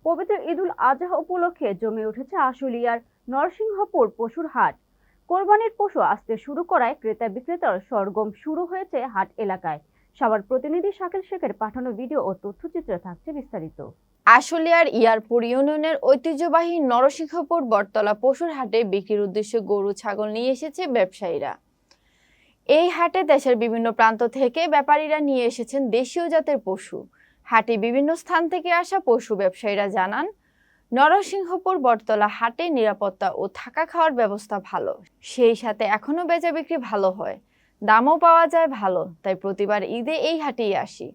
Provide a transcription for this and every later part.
পবিত্র ঈদুল আজহা উপলক্ষে জমে উঠেছে আশুলিয়ার নরসিংহপুর পশুর হাট। কোরবানির পশু আসতে শুরু করায় ক্রেতা বিক্রেতার সরগম শুরু হয়েছে হাট এলাকায়। সবার প্রতিনিধি শাকিল শেখের পাঠানো ভিডিও ও তথ্যচিত্রে থাকছে বিস্তারিত। আশুলিয়ার ইয়ারপুর ইউনিয়নের ঐতিহ্যবাহী নরসিংহপুর বটতলা পশুর হাটে বিক্রির উদ্দেশ্যে গরু ছাগল নিয়ে এসেছে ব্যবসায়ীরা। এই হাটে দেশের বিভিন্ন প্রান্ত থেকে ব্যাপারীরা নিয়ে এসেছেন দেশীয় জাতের পশু। হাটে বিভিন্ন স্থান থেকে আসা পশু ব্যবসায়ীরা জানান, নরসিংহপুর বটতলা হাটে নিরাপত্তা ও থাকা খাওয়ার ব্যবস্থা ভালো, সেই সাথে এখনো বেচা বিক্রি ভালো হয়, দামও পাওয়া যায় ভালো, তাই প্রতিবার ঈদে এই হাটেই আসি।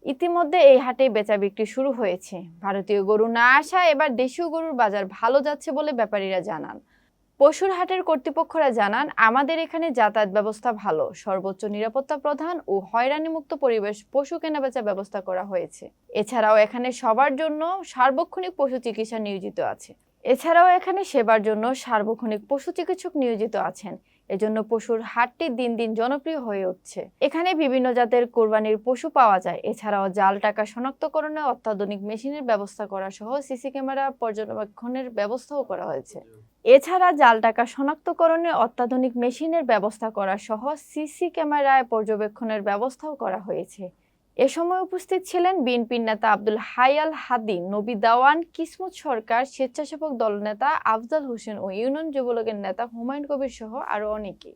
ইতিমধ্যে এই হাটে বেচা বিক্রি শুরু হয়েছে। ভারতীয় গরু না আসা এবার দেশীয় গরুর বাজার ভালো যাচ্ছে বলে ব্যাপারীরা জানান। পশুর হাটের কর্তৃপক্ষরা জানান, আমাদের এখানে যাতায়াত ব্যবস্থা ভালো, সর্বোচ্চ নিরাপত্তা প্রদান ও হয়রানিমুক্ত পরিবেশ পশু কেনাবেচা ব্যবস্থা করা হয়েছে। এছাড়াও এখানে সবার জন্য সার্বক্ষণিক পশু চিকিৎসা নিয়োজিত আছে। সেবার জন্য সার্বক্ষণিক পশু চিকিৎসক নিয়োজিত আছেন। এজন্য পশুর হাটটি দিন দিন জনপ্রিয় হয়ে উঠছে। এখানে বিভিন্ন জাতের কোরবানির পশু পাওয়া যায়। এছাড়াও জাল টাকা শনাক্তকরণে অত্যাধুনিক মেশিনের ব্যবস্থা করা সহ সিসি ক্যামেরা পর্যবেক্ষণের ব্যবস্থাও করা হয়েছে। এ সময় উপস্থিত ছিলেন বিএনপির নেতা আব্দুল হাই আল হাদি, নবী দাওয়ান, কিসমত সরকার, স্বেচ্ছাসেবক দল নেতা আফজাল হোসেন ও ইউনিয়ন যুবলীগের নেতা হুমায়ুন কবির সহ আরো অনেকে।